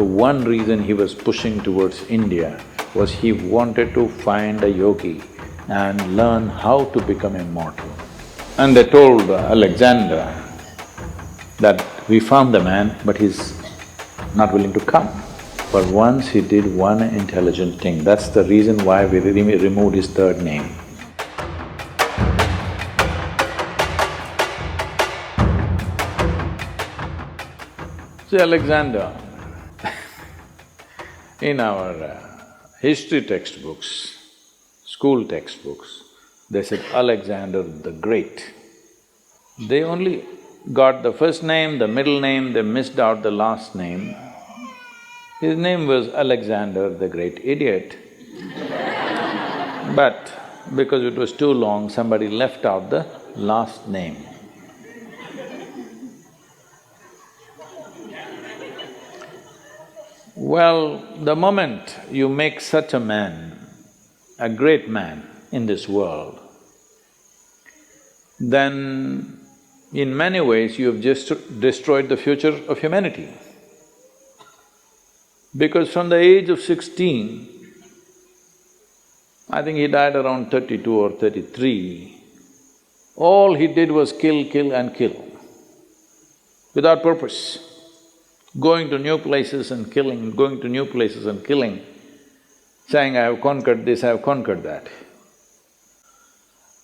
So one reason he was pushing towards India was he wanted to find a yogi and learn how to become immortal. And they told Alexander that we found the man, but he's not willing to come. But once he did one intelligent thing, that's the reason why we removed his third name. See, Alexander, in our history textbooks, school textbooks, they said Alexander the Great. They only got the first name, the middle name, they missed out the last name. His name was Alexander the Great Idiot. But because it was too long, somebody left out the last name. Well, the moment you make such a man, a great man in this world, then in many ways you've just destroyed the future of humanity. Because from the age of 16, I think he died around 32 or 33, all he did was kill, kill and kill, without purpose. Going to new places and killing, going to new places and killing, saying, I have conquered this, I have conquered that.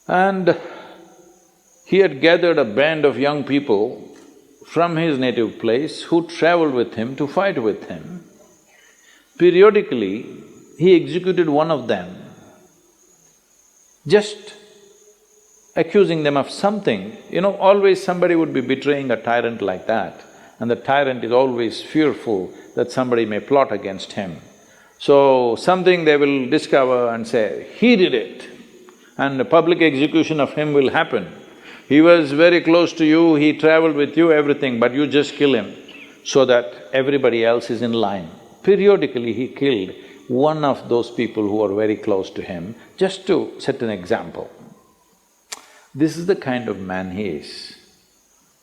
And he had gathered a band of young people from his native place who traveled with him to fight with him. Periodically, he executed one of them, just accusing them of something. You know, always somebody would be betraying a tyrant like that, and the tyrant is always fearful that somebody may plot against him. So, something they will discover and say, he did it, and a public execution of him will happen. He was very close to you, he traveled with you, everything, but you just kill him so that everybody else is in line. Periodically, he killed one of those people who were very close to him, just to set an example. This is the kind of man he is.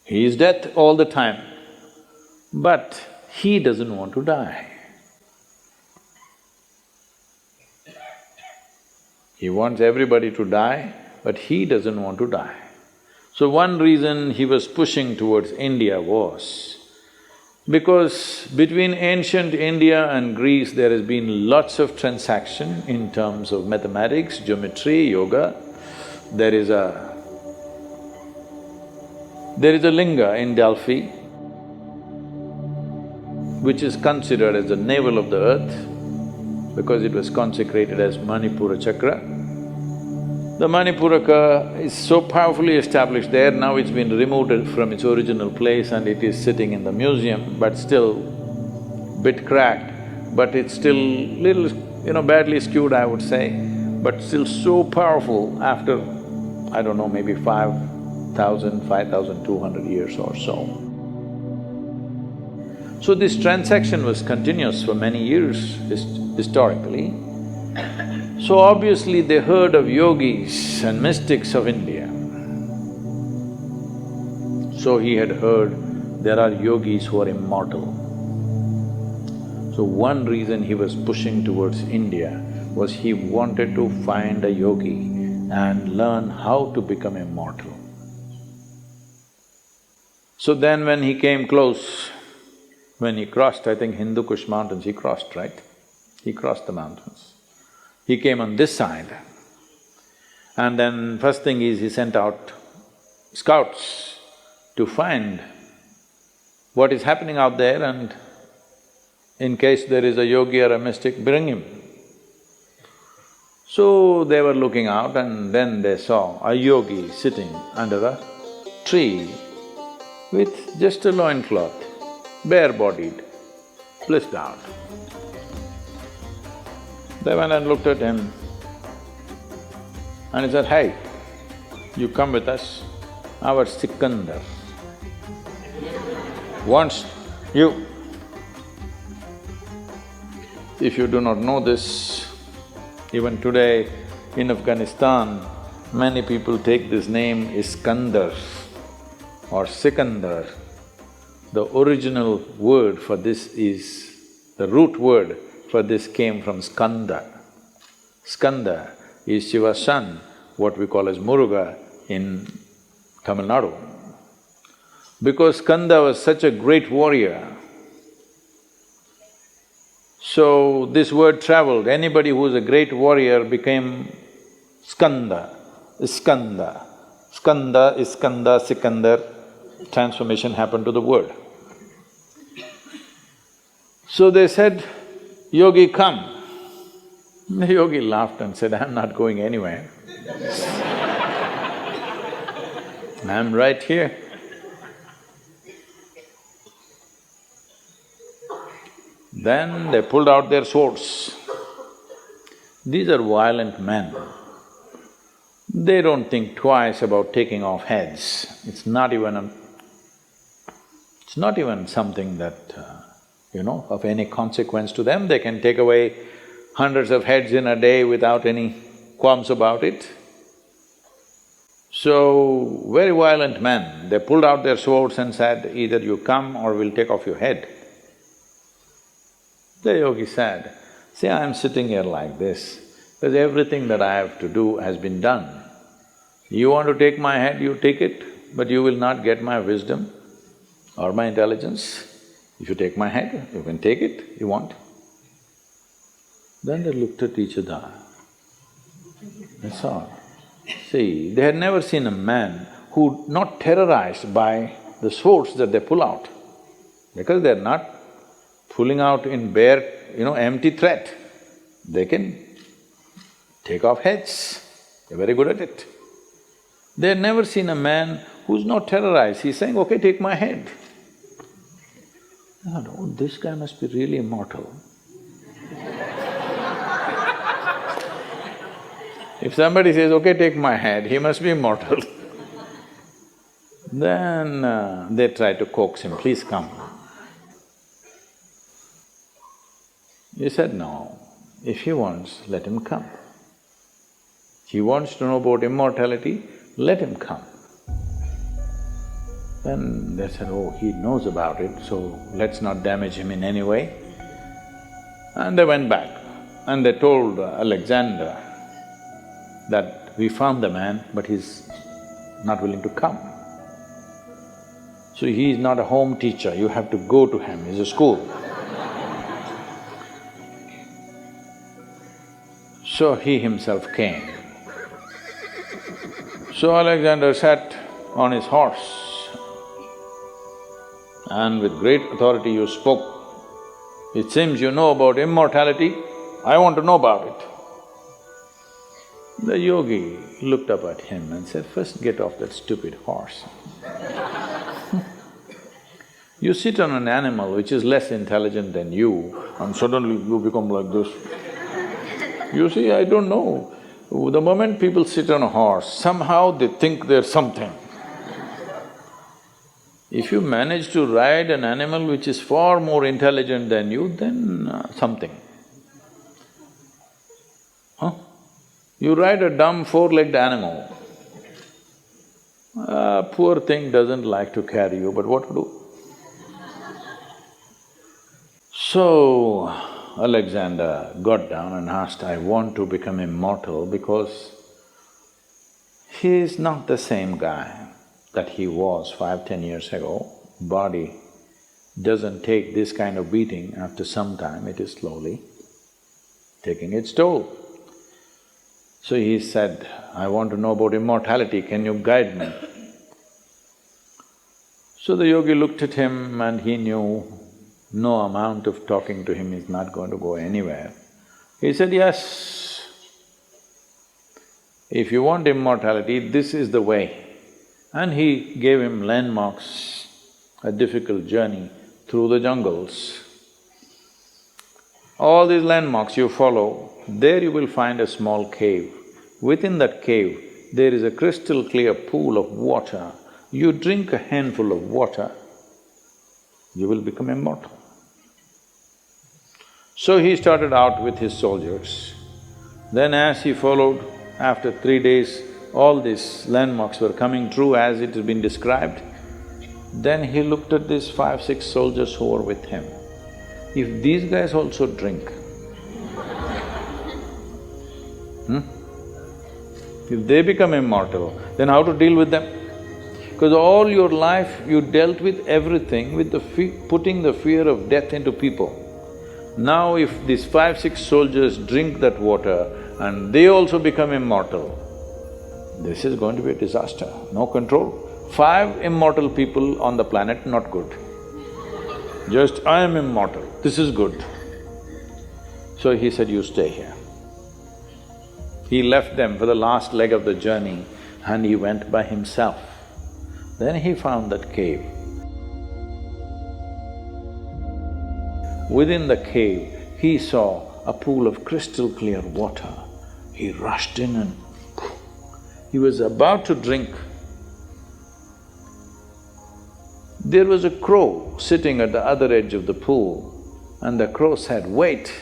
He is death all the time, but he doesn't want to die. He wants everybody to die, but he doesn't want to die. So one reason he was pushing towards India was because between ancient India and Greece there has been lots of transaction in terms of mathematics, geometry, yoga. There is a linga in Delphi which is considered as the navel of the earth because it was consecrated as Manipura Chakra. The Manipuraka is so powerfully established there, now it's been removed from its original place and it is sitting in the museum, but still bit cracked, but it's still little, badly skewed, I would say, but still so powerful after, I don't know, maybe 5,200 years or so. So this transaction was continuous for many years historically. So obviously they heard of yogis and mystics of India. So he had heard there are yogis who are immortal. So one reason he was pushing towards India was he wanted to find a yogi and learn how to become immortal. So then when he came close, when he crossed, I think Hindu Kush mountains, he crossed, right? He crossed the mountains. He came on this side. And then first thing is he sent out scouts to find what is happening out there and in case there is a yogi or a mystic, bring him. So they were looking out and then they saw a yogi sitting under a tree with just a loincloth, bare-bodied, blissed out. They went and looked at him and he said, hey, you come with us, our Sikandar wants you. If you do not know this, even today in Afghanistan, many people take this name Iskandar or Sikandar. The original word for this is The root word for this came from skanda. Skanda is Shiva's son, what we call as Muruga in Tamil Nadu. Because Skanda was such a great warrior, so this word traveled. Anybody who was a great warrior became Skanda, Iskanda. Skanda, Iskanda, Sikandar, transformation happened to the word. So they said, "Yogi, come." The yogi laughed and said, "I'm not going anywhere. I'm right here." Then they pulled out their swords. These are violent men. They don't think twice about taking off heads. It's not even something that, of any consequence to them. They can take away hundreds of heads in a day without any qualms about it. So, very violent men, they pulled out their swords and said, "Either you come or we'll take off your head." The yogi said, "See, I'm sitting here like this because everything that I have to do has been done. You want to take my head, you take it, but you will not get my wisdom or my intelligence. If you take my head, you can take it, you want." Then they looked at each other, that's all. See, they had never seen a man who not terrorized by the swords that they pull out, because they're not pulling out in bare, empty threat. They can take off heads, they're very good at it. They had never seen a man who's not terrorized, he's saying, "Okay, take my head." I thought, "Oh, this guy must be really immortal." If somebody says, "Okay, take my head," he must be immortal. Then they try to coax him, "Please come." He said, "No, if he wants, let him come. He wants to know about immortality, let him come." Then they said, "Oh, he knows about it, so let's not damage him in any way." And they went back and they told Alexander that, "We found the man, but he's not willing to come. So he is not a home teacher, you have to go to him, he's a school." So he himself came. So Alexander sat on his horse and with great authority you spoke, "It seems you know about immortality, I want to know about it." The yogi looked up at him and said, "First get off that stupid horse." You sit on an animal which is less intelligent than you and suddenly you become like this. You see, I don't know, the moment people sit on a horse, somehow they think they're something. If you manage to ride an animal which is far more intelligent than you, then something. You ride a dumb four-legged animal, poor thing doesn't like to carry you, but what to do? So, Alexander got down and asked, "I want to become immortal because he is not the same guy that he was 5–10 years ago. Body doesn't take this kind of beating after some time, it is slowly taking its toll." So he said, "I want to know about immortality, can you guide me?" So the yogi looked at him and he knew no amount of talking to him is not going to go anywhere. He said, "Yes, if you want immortality, this is the way." And he gave him landmarks, a difficult journey through the jungles. All these landmarks you follow, there you will find a small cave. Within that cave, there is a crystal clear pool of water. You drink a handful of water, you will become immortal. So he started out with his soldiers. Then as he followed, after 3 days, all these landmarks were coming true as it has been described. Then he looked at these 5–6 soldiers who were with him. If these guys also drink, if they become immortal, then how to deal with them? Because all your life you dealt with everything with putting the fear of death into people. Now if these 5, 6 soldiers drink that water and they also become immortal, this is going to be a disaster, no control. 5 immortal people on the planet, not good. Just, I am immortal, this is good. So he said, you stay here. He left them for the last leg of the journey and he went by himself. Then he found that cave. Within the cave, he saw a pool of crystal clear water. He rushed in and he was about to drink. There was a crow sitting at the other edge of the pool and the crow said, wait.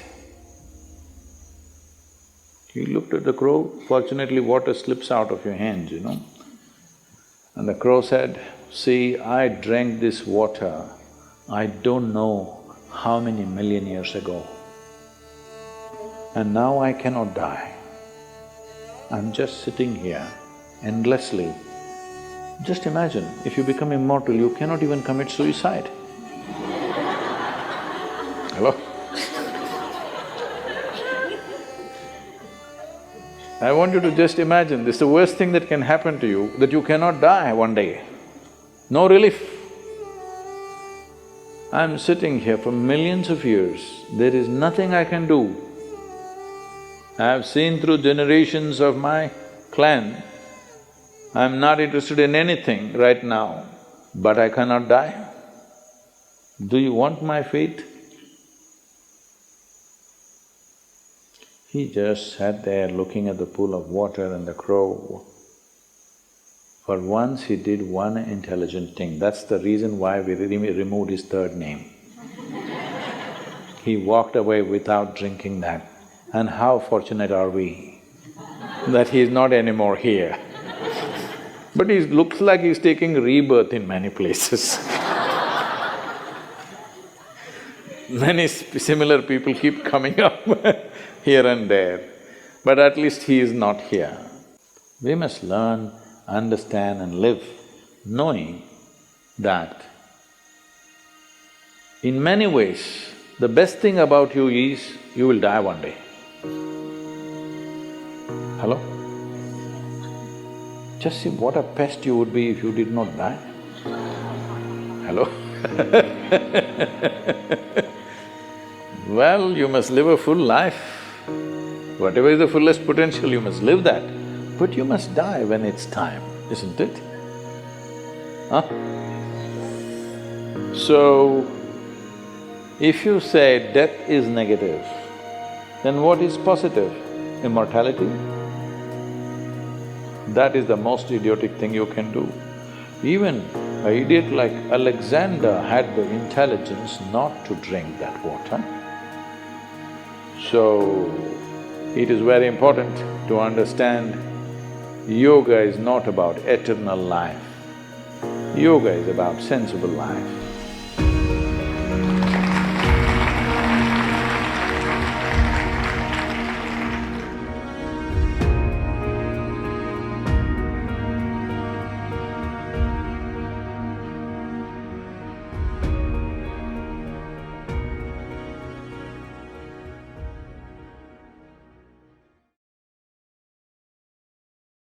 He looked at the crow, fortunately water slips out of your hands, And the crow said, see, I drank this water, I don't know how many million years ago. And now I cannot die. I'm just sitting here endlessly. Just imagine, if you become immortal, you cannot even commit suicide. Hello? I want you to just imagine, this is the worst thing that can happen to you, that you cannot die one day. No relief. I'm sitting here for millions of years, there is nothing I can do. I have seen through generations of my clan, I'm not interested in anything right now, but I cannot die. Do you want my fate? He just sat there looking at the pool of water and the crow. For once he did one intelligent thing, that's the reason why we removed his third name. He walked away without drinking that. And how fortunate are we that he is not anymore here. But he looks like he's taking rebirth in many places. Many similar people keep coming up here and there, but at least he is not here. We must learn, understand and live knowing that in many ways, the best thing about you is you will die one day. Hello? Just see what a pest you would be if you did not die. Hello? Well, you must live a full life. Whatever is the fullest potential, you must live that. But you must die when it's time, isn't it? Huh? So, if you say death is negative, then what is positive? Immortality? That is the most idiotic thing you can do. Even an idiot like Alexander had the intelligence not to drink that water. So, it is very important to understand yoga is not about eternal life. Yoga is about sensible life.